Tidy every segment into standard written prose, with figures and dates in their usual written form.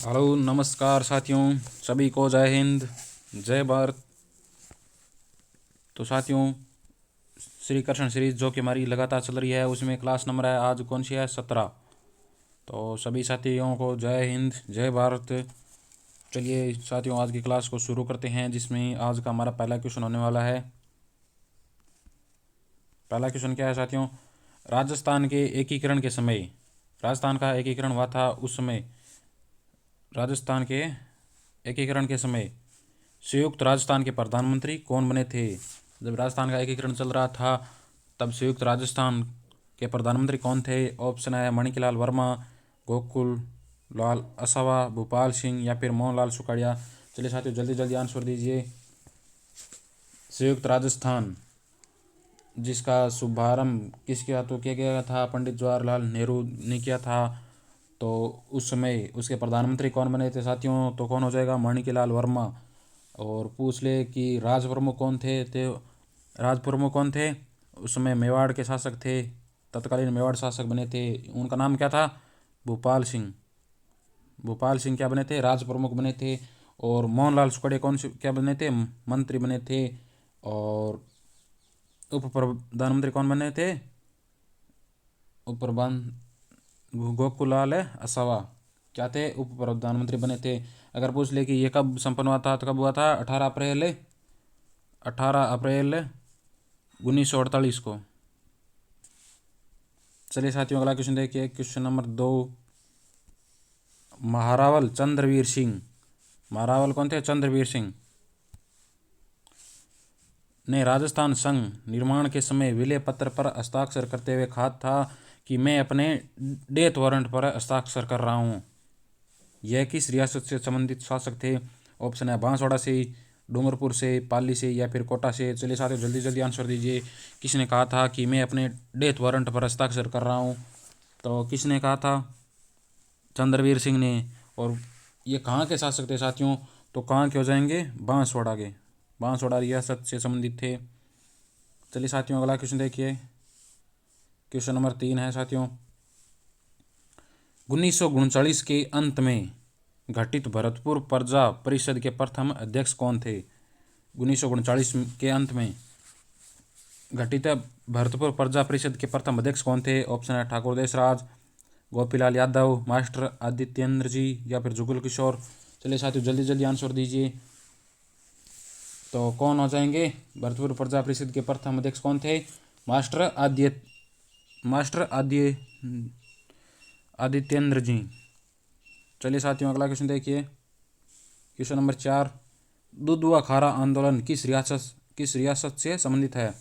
Hello नमस्कार साथियों, सभी को जय हिंद, जय भारत। तो साथियों, श्री कृष्ण सीरीज जो कि हमारी लगातार चल रही है उसमें क्लास नंबर है आज कौन सी है 17। तो सभी साथियों को जय हिंद, जय भारत। चलिए साथियों, आज की क्लास को शुरू करते हैं, जिसमें आज का हमारा पहला क्वेश्चन होने वाला है। पहला क्वेश्चन क्या है साथियों? राजस्थान के एकीकरण के समय, राजस्थान का एकीकरण हुआ था उस समय, राजस्थान के एकीकरण के समय संयुक्त राजस्थान के प्रधानमंत्री कौन बने थे? जब राजस्थान का एकीकरण चल रहा था तब संयुक्त राजस्थान के प्रधानमंत्री कौन थे? ऑप्शन है माणिकलाल वर्मा, गोकुल लाल असावा, भूपाल सिंह या फिर मोहनलाल सुखाड़िया। चलिए साथियों, जल्दी जल्दी आंसर दीजिए। संयुक्त राजस्थान जिसका शुभारंभ किसके हाथों किया गया था? पंडित जवाहरलाल नेहरू ने किया था। तो उस समय उसके प्रधानमंत्री कौन बने थे साथियों? तो कौन हो जाएगा? माणिकलाल वर्मा। और पूछ ले कि राज प्रमुख कौन थे? राज प्रमुख कौन थे? उस समय मेवाड़ के शासक थे, तत्कालीन मेवाड़ शासक बने थे, उनका नाम क्या था? भूपाल सिंह। भूपाल सिंह क्या बने थे? राज प्रमुख बने थे। और मोहनलाल सुखाड़िया कौन से क्या बने थे? मंत्री बने थे। और उप प्रधानमंत्री कौन बने थे? उप प्रधान गोकुलाल असावा क्या थे? उप प्रधानमंत्री बने थे। अगर पूछ ले कि ये कब संपन्न हुआ था, तो कब हुआ था? 18 अप्रैल 1948 को। चलिए साथियों, अगला क्वेश्चन देखिए, क्वेश्चन नंबर 2। महारावल चंद्रवीर सिंह, महारावल कौन थे? चंद्रवीर सिंह ने राजस्थान संघ निर्माण के समय विलय पत्र पर हस्ताक्षर करते हुए कहा था कि मैं अपने डेथ वारंट पर हस्ताक्षर कर रहा हूँ। यह किस रियासत से संबंधित शासक थे? ऑप्शन है बांसवाड़ा से, डूंगरपुर से, पाली से या फिर कोटा से। चलिए साथियों, जल्दी जल्दी आंसर दीजिए। किसने कहा था कि मैं अपने डेथ वारंट पर हस्ताक्षर कर रहा हूँ? तो किसने कहा था? चंद्रवीर सिंह ने। और ये कहाँ के शासक थे साथियों? तो कहाँ के हो जाएंगे? बांसवाड़ा के, बांसवाड़ा रियासत से संबंधित थे। चलिए साथियों, अगला क्वेश्चन देखिए, क्वेश्चन नंबर 3 है साथियों। 1939 के अंत में घटित भरतपुर प्रजा परिषद के प्रथम अध्यक्ष कौन थे? 1939 के अंत में घटित भरतपुर प्रजा परिषद के प्रथम अध्यक्ष कौन थे? ऑप्शन है ठाकुर देशराज, गोपीलाल यादव, मास्टर आदित्येंद्र जी या फिर जुगल किशोर। चलिए साथियों, जल्दी जल्दी आंसर दीजिए। तो कौन हो जाएंगे? भरतपुर प्रजा परिषद के प्रथम अध्यक्ष कौन थे? मास्टर आदित्येंद्र जी। चलिए साथियों, अगला क्वेश्चन देखिए, क्वेश्चन नंबर 4। दुधवा खारा आंदोलन किस रियासत से संबंधित है?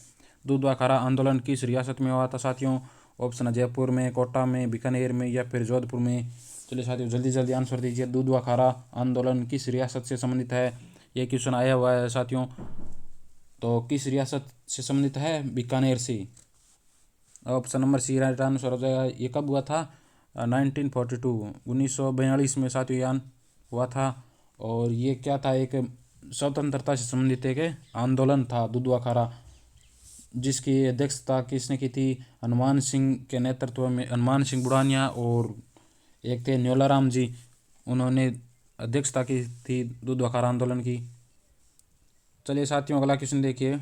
दुधवा खारा आंदोलन किस रियासत में हुआ था साथियों? ऑप्शन है जयपुर में, कोटा में, बीकानेर में या फिर जोधपुर में। चलिए साथियों, जल्दी जल्दी आंसर दीजिए। दुधवा खारा आंदोलन किस रियासत से संबंधित है? ये क्वेश्चन आया हुआ है साथियों। तो किस रियासत से संबंधित है? बीकानेर से। Option number C right answer हो जाएगा। ये कब हुआ था? 1942, 1942 में साथियों यान हुआ था। और ये क्या था? एक स्वतंत्रता से संबंधित एक आंदोलन था दुधवा खारा, जिसकी अध्यक्षता किसने की थी? हनुमान सिंह के नेतृत्व में, हनुमान सिंह बुढ़ानिया और एक थे न्योलाराम जी, उन्होंने अध्यक्षता की थी दुधवा खारा आंदोलन की। चलिए साथियों, अगला क्वेश्चन देखिए,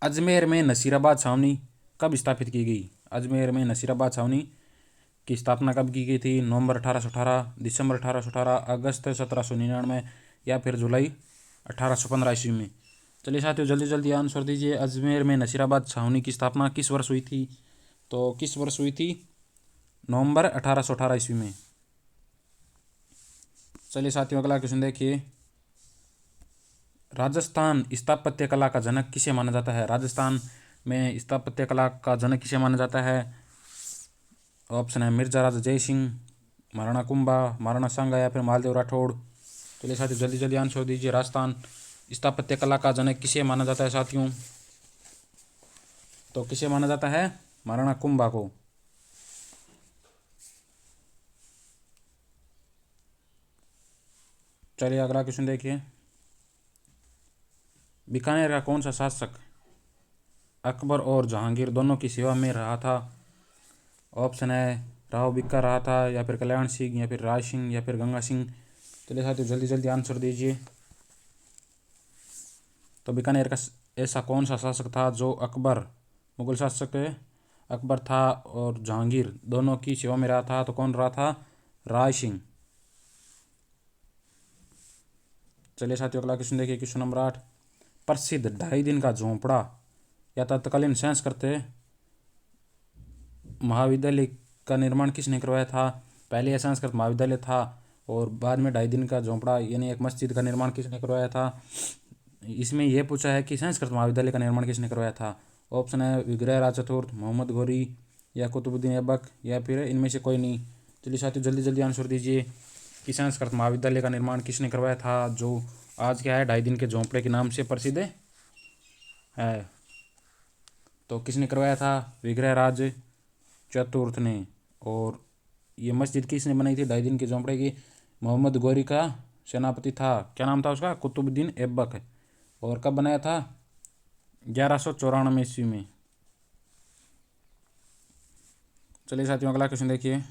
अजमेर में नसीराबाद छावनी कब स्थापित की गई? अजमेर में नसीराबाद छावनी की स्थापना कब की गई थी? नवंबर 1818, दिसंबर 1818, अगस्त 1799 या फिर जुलाई 1815 ईस्वी में। चलिए साथियों, जल्दी जल्दी आंसर दीजिए। अजमेर में नसीराबाद छावनी की स्थापना किस वर्ष हुई थी? तो किस वर्ष हुई थी? नवंबर 1818 ईस्वी में। चलिए साथियों, अगला क्वेश्चन देखिए, राजस्थान स्थापत्य कला का जनक किसे माना जाता है? राजस्थान में स्थापत्य कला का जनक किसे माना जाता है? ऑप्शन है मिर्जा राजा जय सिंह, महाराणा कुंभा, महाराणा सांगा या फिर मालदेव राठौड़। चलिए साथियों, जल्दी जल्दी आंसर दीजिए। राजस्थान स्थापत्य कला का जनक किसे माना जाता है साथियों? तो किसे माना जाता है? महाराणा कुंभा को। चलिए अगला क्वेश्चन देखिए, बीकानेर का कौन सा शासक अकबर और जहांगीर दोनों की सेवा में रहा था? ऑप्शन है राव बिक्का रहा था, या फिर कल्याण सिंह, या फिर राज सिंह, या फिर गंगा सिंह। चलिए साथियों जल्दी जल्दी आंसर दीजिए। तो बीकानेर का ऐसा कौन सा शासक था जो अकबर, मुगल शासक अकबर था और जहांगीर दोनों की सेवा में रहा था? तो कौन रहा था? राय सिंह। चलिए साथियों अगला क्वेश्चन देखिए, क्वेश्चन नंबर 8। प्रसिद्ध 2.5 दिन का झोंपड़ा या तत्कालीन संस्कृत महाविद्यालय का निर्माण किसने करवाया था? पहले यह संस्कृत महाविद्यालय था और बाद में 2.5 दिन का झोंपड़ा यानी एक मस्जिद का निर्माण किसने करवाया था? इसमें यह पूछा है कि संस्कृत महाविद्यालय का निर्माण किसने करवाया था। ऑप्शन है विग्रहराज चतुर्थ, मोहम्मद गौरी, या कुतुबुद्दीन ऐबक, या फिर इनमें से कोई नहीं। चलिए साथियों जल्दी जल्दी आंसर दीजिए कि संस्कृत महाविद्यालय का निर्माण किसने करवाया था, जो आज क्या है 2.5 दिन के झोंपड़े के नाम से प्रसिद्ध है। तो किसने करवाया था? विग्रहराज चतुर्थ ने। और ये मस्जिद किसने बनाई थी 2.5 दिन के झोंपड़े की? मोहम्मद गौरी का सेनापति था, क्या नाम था उसका? कुतुबुद्दीन ऐबक। और कब बनाया था? 1194 ईस्वी में। चलिए साथियों अगला क्वेश्चन देखिए,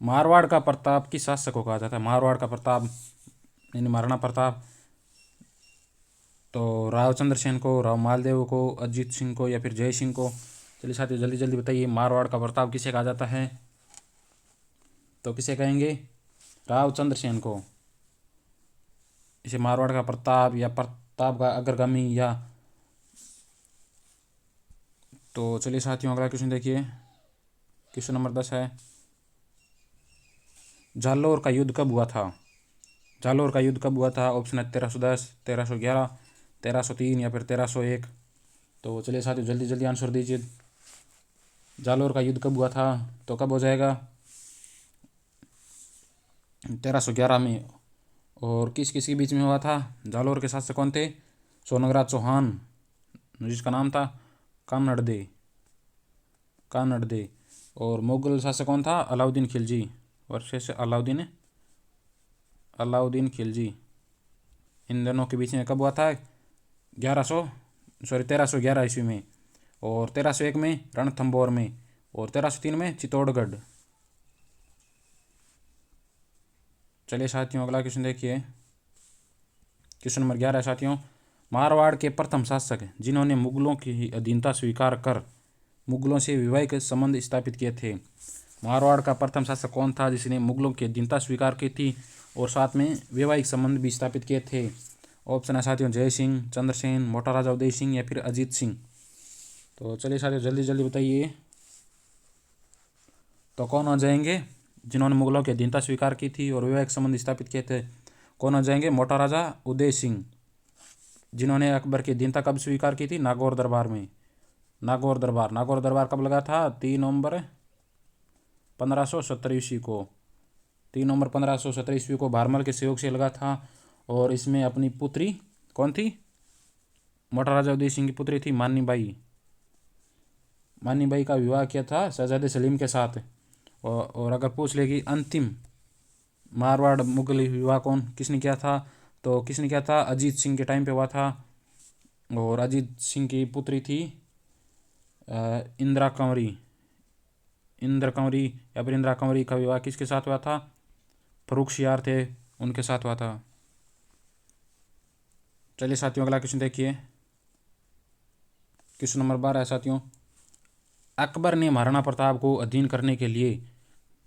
मारवाड़ का प्रताप किस शासक को कहा जाता है? मारवाड़ का प्रताप यानी महाराणा प्रताप। तो राव चंद्रसेन को, राव मालदेव को, अजीत सिंह को, या फिर जय सिंह को? चलिए साथियों जल्दी जल्दी बताइए, मारवाड़ का प्रताप किसे कहा जाता है? तो किसे कहेंगे? राव चंद्रसेन को। इसे मारवाड़ का प्रताप या प्रताप का अग्रगामी या। तो चलिए साथियों अगला क्वेश्चन देखिए, क्वेश्चन नंबर 10 है, जालोर का युद्ध कब हुआ था? जालोर का युद्ध कब हुआ था? ऑप्शन है 1310, 1311, 1303, या फिर 1301। तो चलिए साथियों जल्दी जल्दी आंसर दीजिए, जालोर का युद्ध कब हुआ था? तो कब हो जाएगा? 1311 में। और किस किस के बीच में हुआ था? जालोर के शासक कौन थे? सोनगराज चौहान, जिसका नाम था कानड़ दे। और मुगल शासक कौन था? अलाउद्दीन खिलजी, वर्षे अलाउद्दीन खिलजी। इन दोनों के बीच में कब हुआ था? 1311 ईस्वी में। और 1301 में रणथंभौर में, और 1303 में चित्तौड़गढ़। चलिए साथियों अगला क्वेश्चन देखिए, क्वेश्चन नंबर 11 है साथियों, मारवाड़ के प्रथम शासक जिन्होंने मुगलों की अधीनता स्वीकार कर मुगलों से वैवाहिक संबंध स्थापित किए थे। मारवाड़ का प्रथम शासक कौन था जिसने मुगलों की अधीनता स्वीकार की थी और साथ में वैवाहिक संबंध भी स्थापित किए थे? ऑप्शन है साथियों जय सिंह, चंद्रसेन, मोटा राजा उदय सिंह, या फिर अजीत सिंह। तो चलिए साथियों जल्दी जल्दी बताइए, तो कौन हो जाएंगे जिन्होंने मुगलों की अधीनता स्वीकार की थी और वैवाहिक संबंध स्थापित किए थे? कौन हो जाएंगे? मोटा राजा उदय सिंह, जिन्होंने अकबर की अधीनता कब स्वीकार की थी? नागौर दरबार में। नागौर दरबार कब लगा था? 3 नवंबर 1570 ईस्वी को। 3 नवंबर 1570 ईस्वी को भारमल के सहयोग से लगा था। और इसमें अपनी पुत्री कौन थी? मोटा राजा उदय सिंह की पुत्री थी मानी बाई का विवाह किया था शहजादे सलीम के साथ। और अगर पूछ ले कि अंतिम मारवाड़ मुगल विवाह किसने किया था, तो किसने किया था? अजीत सिंह के टाइम पे हुआ था। और अजीत सिंह की पुत्री थी इंदिरा कंवरी या फिर इंदिरा कंवरी का विवाह किसके साथ हुआ था? फर्रुखसियार थे, उनके साथ हुआ था। चलिए साथियों अगला क्वेश्चन देखिए, क्वेश्चन नंबर 12 है साथियों, अकबर ने महाराणा प्रताप को अधीन करने के लिए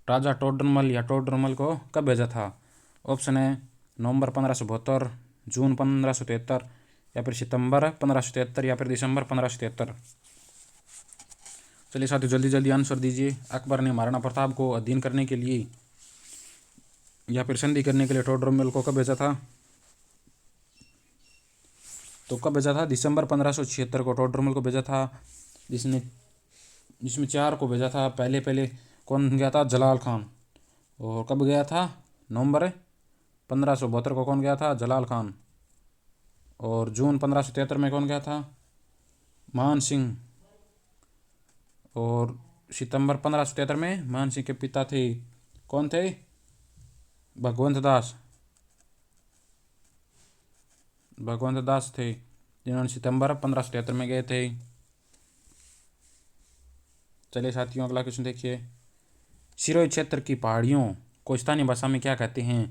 राजा टोडरमल को कब भेजा था? ऑप्शन है नवंबर 1572, जून 1573, या फिर सितंबर 1573, या फिर दिसंबर 1573। चलिए साथियों जल्दी जल्दी आंसर दीजिए, अकबर ने महाराणा प्रताप को अधीन करने के लिए या फिर संधि करने के लिए टोडरमल को कब भेजा था? तो कब भेजा था? दिसंबर 1576 को टोडरमल को भेजा था, जिसमें 4 को भेजा था। पहले कौन गया था? जलाल खान। और कब गया था? नवंबर 1572 को कौन गया था? जलाल खान। और जून 1573 में कौन गया था? मान सिंह। और सितंबर 1573 में मान सिंह के पिता थे, कौन थे? भगवंत दास थे, जिन्होंने सितंबर 1573 में गए थे। चलिए साथियों अगला क्वेश्चन देखिए, सिरोही क्षेत्र की पहाड़ियों को स्थानीय भाषा में क्या कहते हैं?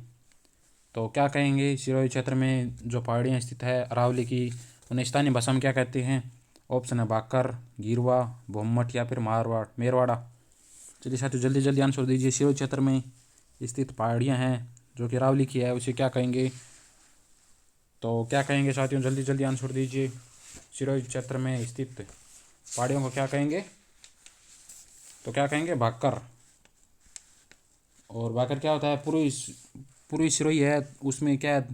तो क्या कहेंगे, सिरोही क्षेत्र में जो पहाड़ियाँ स्थित है अरावली की, उन्हें स्थानीय भाषा में क्या कहते हैं? ऑप्शन है बाकर, गिरवा, भोमट या फिर मारवाड़ मेरवाड़ा। चलिए साथियों जल्दी जल्दी आंसर दीजिए। सिरोही क्षेत्र में स्थित पहाड़ियाँ हैं जो कि अरावली की है, उसे क्या कहेंगे? तो क्या कहेंगे साथियों, जल्दी जल्दी आंसर दीजिए। सिरोही क्षेत्र में स्थित पहाड़ियों को क्या कहेंगे? तो क्या कहेंगे? भाकर। और भाकर क्या होता है? पूरी सिरोही है, उसमें क्या है,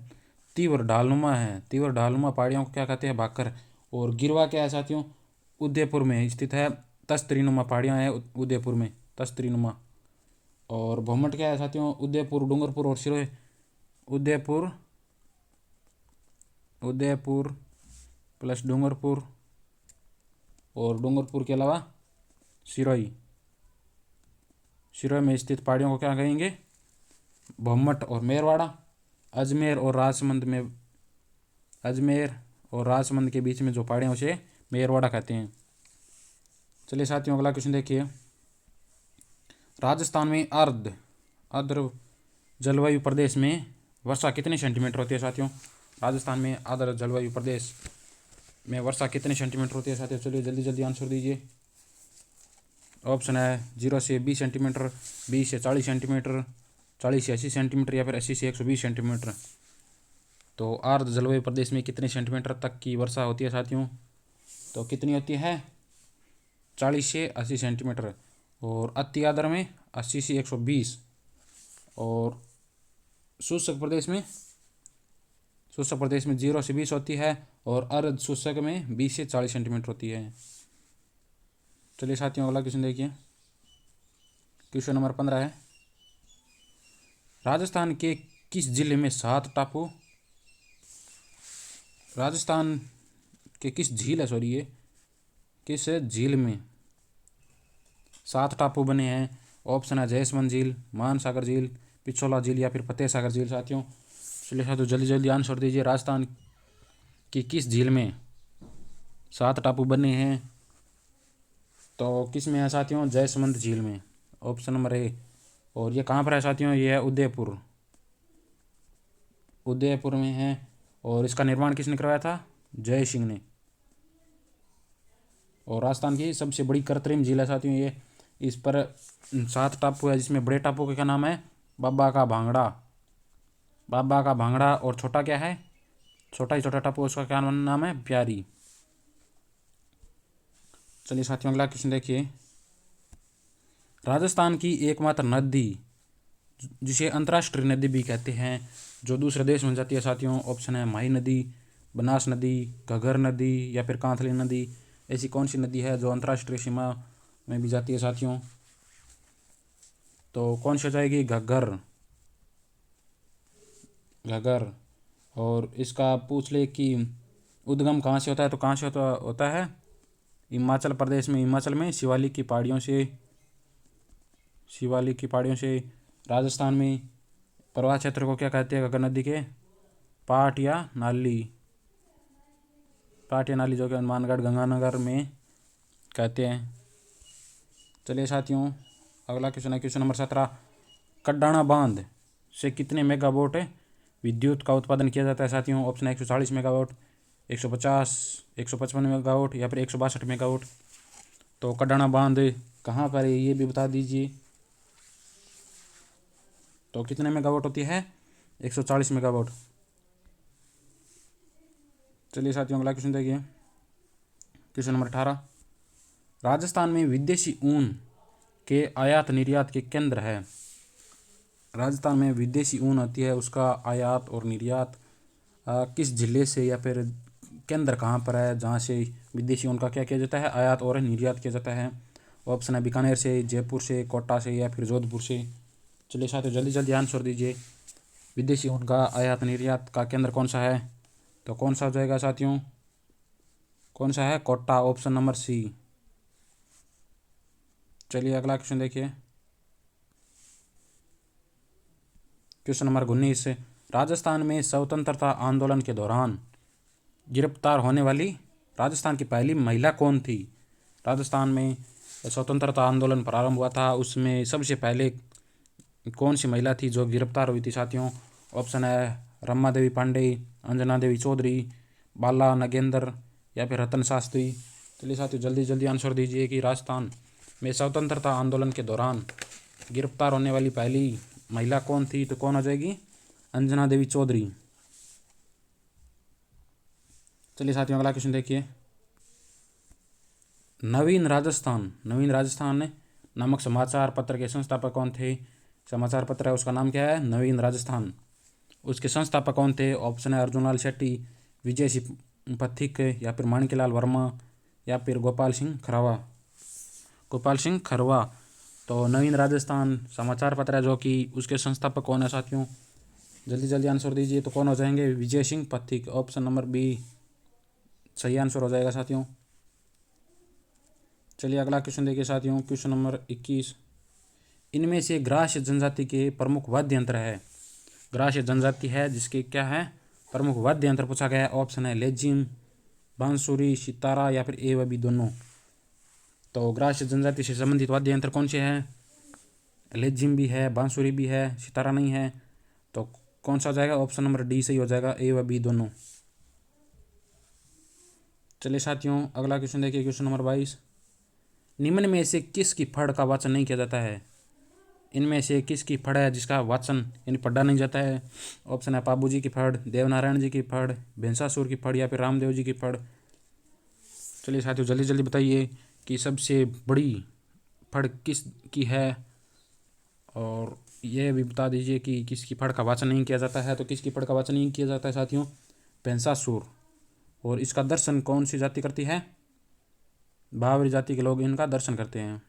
तीव्र ढालनुमा है, तीव्र ढालनुमा पहाड़ियों को क्या कहते हैं? भाकर। और गिरवा क्या है साथियों? उदयपुर में स्थित है, तस्तरीनुमा पहाड़ियाँ हैं उदयपुर में, तस्तरीनुमा। और भोमट क्या है साथियों? उदयपुर, डूंगरपुर और सिरोही। उदयपुर, उदयपुर प्लस डूंगरपुर और डूंगरपुर के अलावा सिरोही। सिरोही में स्थित पहाड़ियों को क्या कहेंगे? भोमट। और मेरवाड़ा, अजमेर और राजसमंद के बीच में जो पहाड़ियाँ उसे मेरवाड़ा कहते हैं। चलिए साथियों अगला क्वेश्चन देखिए, राजस्थान में आर्द्र जलवायु प्रदेश में वर्षा कितने सेंटीमीटर होती है साथियों? राजस्थान में आर्द्र जलवायु प्रदेश में वर्षा कितने सेंटीमीटर होती है साथियों? चलिए जल्दी जल्दी आंसर दीजिए। ऑप्शन है 0 से 20 सेंटीमीटर, 20 से 40 सेंटीमीटर, 40 से 80 सेंटीमीटर या फिर 80 से 120 सेंटीमीटर। तो आर्द्र जलवायु प्रदेश में कितने सेंटीमीटर तक की वर्षा होती है साथियों? तो कितनी होती है? 40 से 80 सेंटीमीटर। और अति आर्द्र में 80 से 120। और शुष्क प्रदेश में 0 से 20 होती है और अर्ध शुष्क में 20 से 40 सेंटीमीटर होती है। चलिए साथियों अगला क्वेश्चन देखिए, क्वेश्चन नंबर 15 है, राजस्थान के किस जिले में 7 टापू, राजस्थान के किस झील है, सॉरी ये किस झील में 7 टापू बने हैं? ऑप्शन है जयसमंद झील, मानसागर झील, पिछोला झील या फिर फतेह सागर झील साथियों। चलिए साथियों जल्दी जल्दी आंसर दीजिए, राजस्थान की किस झील में 7 टापू बने हैं? तो किस में है साथियों? जयसमंद झील में, ऑप्शन नंबर ए। और ये कहाँ पर है साथियों? ये है उदयपुर, उदयपुर में है। और इसका निर्माण किसने करवाया था? जय सिंह ने। और राजस्थान की सबसे बड़ी कृत्रिम झील है साथियों ये। इस पर 7 टापू है, जिसमें बड़े टापू का क्या नाम है? बाबा का भांगड़ा, बाबा का भांगड़ा। और छोटा क्या है? छोटा ही छोटा टापू, उसका क्या नाम है? प्यारी। चलिए साथियों अगला क्वेश्चन देखिए, राजस्थान की एकमात्र नदी जिसे अंतर्राष्ट्रीय नदी भी कहते हैं, जो दूसरे देश में जाती है साथियों, ऑप्शन है माही नदी, बनास नदी, घग्गर नदी या फिर कांथली नदी। ऐसी कौन सी नदी है जो अंतर्राष्ट्रीय सीमा में भी जाती है साथियों? तो कौन सी हो जाएगी? घग्गर, घग्गर। और इसका पूछ ले कि उद्गम कहाँ से होता है, तो कहाँ से होता है? हिमाचल प्रदेश में, हिमाचल में शिवालिक की पहाड़ियों से, शिवालिक की पहाड़ियों से। राजस्थान में प्रवाह क्षेत्र को क्या कहते हैं? घग्गर नदी के पाट या नाली, पाट या नाली, जो कि मानगढ़ गंगानगर में कहते हैं। चलिए साथियों अगला क्वेश्चन है, क्वेश्चन नंबर 17, कड्डाणा बांध से कितने मेगावाट विद्युत का उत्पादन किया जाता है साथियों? ऑप्शन है 140 मेगावाट, 150, 155 मेगावाट या फिर 162 मेगावाट। तो कड्डाणा बांध कहाँ पर है ये भी बता दीजिए। तो कितने मेगावाट होती है? 140 मेगावाट। चलिए साथियों अगला क्वेश्चन देखिए, क्वेश्चन नंबर 18, राजस्थान में विदेशी ऊन के आयात निर्यात के केंद्र है। राजस्थान में विदेशी ऊन आती है, उसका आयात और निर्यात किस जिले से या फिर केंद्र कहाँ पर है जहाँ से विदेशी ऊन का क्या किया जाता है? आयात और निर्यात किया जाता है। ऑप्शन है बीकानेर से, जयपुर से, कोटा से या फिर जोधपुर से। चलिए साथियों जल्दी जल्दी आंसर दीजिए, विदेशी ऊन का आयात निर्यात का केंद्र कौन सा है? तो कौन सा हो जाएगा साथियों? कौन सा है? Kota, option number C. चलिए अगला क्वेश्चन देखिए, क्वेश्चन नंबर 19, राजस्थान में स्वतंत्रता आंदोलन के दौरान गिरफ्तार होने वाली राजस्थान की पहली महिला कौन थी? राजस्थान में स्वतंत्रता आंदोलन प्रारंभ हुआ था उसमें सबसे पहले कौन सी महिला थी जो गिरफ्तार हुई थी साथियों? ऑप्शन है रमा देवी पांडे, अंजना देवी चौधरी, बाला नगेंद्र या फिर रतन शास्त्री। चलिए साथियों जल्दी जल्दी आंसर दीजिए कि राजस्थान में स्वतंत्रता आंदोलन के दौरान गिरफ्तार होने वाली पहली महिला कौन थी? तो कौन हो जाएगी? अंजना देवी चौधरी। चलिए साथियों अगला क्वेश्चन देखिए। नवीन राजस्थान नामक समाचार पत्र के संस्थापक कौन थे? समाचार पत्र है उसका नाम क्या है? नवीन राजस्थान। उसके संस्थापक कौन थे? ऑप्शन है अर्जुनलाल शेट्टी, विजय सिंह पथिक या फिर माणिक्यलाल वर्मा या फिर गोपाल सिंह खरवा। तो नवीन राजस्थान समाचार पत्र है जो कि उसके संस्थापक कौन है साथियों? जल्दी जल्दी आंसर दीजिए। तो कौन हो जाएंगे? Vijay Singh Pathik. Option number B सही आंसर हो जाएगा साथियों। चलिए अगला क्वेश्चन देखिए साथियों, क्वेश्चन नंबर 21। इनमें से ग्राह्य जनजाति के प्रमुख वाद्य यंत्र है। ग्राह्य जनजाति है जिसके क्या है? प्रमुख वाद्य यंत्र पूछा गया है। ऑप्शन है लेजिम, बांसुरी, सितारा या फिर ए व बी दोनों। तो ग्राह्य जनजाति से संबंधित वाद्य यंत्र कौन से हैं? लेजिम भी है, बांसुरी भी है, सितारा नहीं है। तो कौन सा हो जाएगा? ऑप्शन नंबर डी सही हो जाएगा, ए व बी दोनों। चलिए साथियों अगला क्वेश्चन देखिए, क्वेश्चन नंबर 22। निम्न में से किसकी फड़ का वाचन नहीं किया जाता है? इनमें से किसकी फड़ है जिसका वाचन यानी पढ़ा नहीं जाता है? ऑप्शन है पाबू जी की फड़, देवनारायण जी की फड़, भैंसासुर की फड़ या फिर रामदेव जी की फड़। चलिए साथियों जल्दी जल्दी बताइए कि सबसे बड़ी फड़ किस की है, और ये भी बता दीजिए कि किसकी फड़ का वाचन नहीं किया जाता है। तो किसकी फड़ का वाचन नहीं किया जाता है साथियों? भैंसासुर। और इसका दर्शन कौन सी जाति करती है? बावरी जाति के लोग इनका दर्शन करते हैं।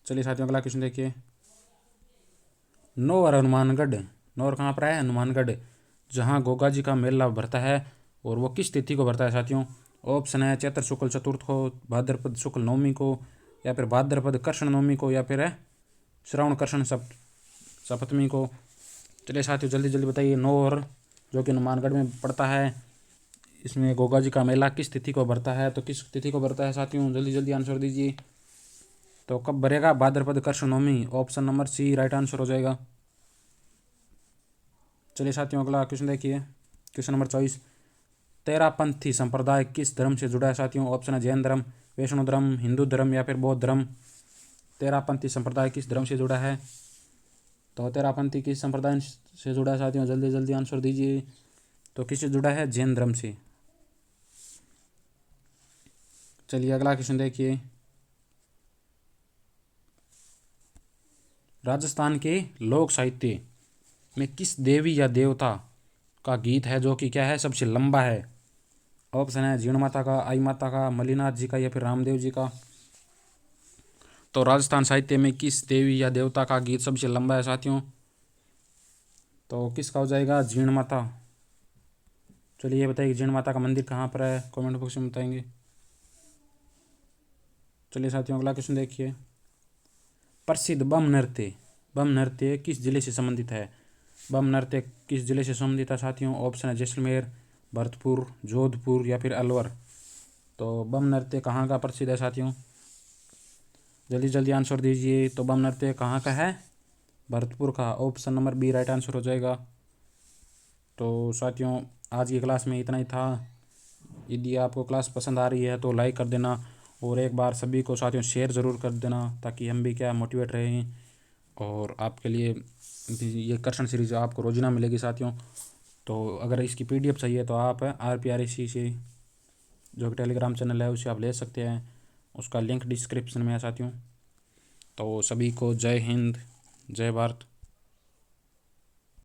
चलिए साथियों अगला क्वेश्चन देखिए। नौर हनुमानगढ़, नौर कहाँ पर है? हनुमानगढ़, जहाँ गोगा जी का मेला भरता है और वो किस तिथि को भरता है साथियों? ऑप्शन है चैत्र शुक्ल चतुर्थ को, भाद्रपद शुक्ल नवमी को या फिर भाद्रपद कृष्ण नवमी को या फिर है श्रावण कृष्ण सप्तमी को। चलिए साथियों जल्दी जल्दी बताइए। नौर जो कि हनुमानगढ़ में पड़ता है, इसमें गोगा जी का मेला किस तिथि को भरता है? तो किस तिथि को भरता है साथियों? जल्दी जल्दी आंसर दीजिए। तो कब भरेगा? भाद्रपद कृष्ण नवमी। Option number C right answer हो जाएगा। चलिए साथियों अगला क्वेश्चन देखिए, क्वेश्चन नंबर 24। तेरापंथी संप्रदाय किस धर्म से जुड़ा है साथियों? ऑप्शन है जैन धर्म, वैष्णव धर्म, हिंदू धर्म या फिर बौद्ध धर्म। तेरापंथी संप्रदाय किस धर्म से जुड़ा है? तो तेरापंथी किस संप्रदाय से जुड़ा है साथियों? जल्दी जल्दी आंसर दीजिए। तो किससे जुड़ा है? जैन धर्म से। चलिए अगला क्वेश्चन देखिए। राजस्थान के लोक साहित्य में किस देवी या देवता का गीत है जो कि क्या है? सबसे लंबा है। ऑप्शन है जीण माता का, आई माता का, मलिनाथ जी का या फिर रामदेव जी का। तो राजस्थान साहित्य में किस देवी या देवता का गीत सबसे लंबा है साथियों? तो किसका हो जाएगा? जीण माता। चलिए बताइए जीण माता का मंदिर कहाँ पर है? कमेंट बॉक्स में बताएंगे। चलिए साथियों अगला क्वेश्चन देखिए। प्रसिद्ध बम नृत्य किस जिले से संबंधित है? बम नृत्य किस जिले से संबंधित है साथियों? ऑप्शन है जैसलमेर, भरतपुर, जोधपुर या फिर अलवर। तो बम नृत्य कहाँ का प्रसिद्ध है साथियों? जल्दी जल्दी आंसर दीजिए। तो बम नृत्य कहाँ का है? भरतपुर का। Option number B right answer हो जाएगा। तो साथियों आज की क्लास में इतना ही था। यदि आपको क्लास पसंद आ रही है तो लाइक कर देना, और एक बार सभी को साथियों शेयर ज़रूर कर देना ताकि हम भी क्या मोटिवेट रहें, और आपके लिए ये कर्षण सीरीज आपको रोजाना मिलेगी साथियों। तो अगर इसकी पीडीएफ चाहिए तो आप RPRAC से जो कि टेलीग्राम चैनल है उसे आप ले सकते हैं, उसका लिंक डिस्क्रिप्शन में है साथियों। तो सभी को जय हिंद, जय भारत।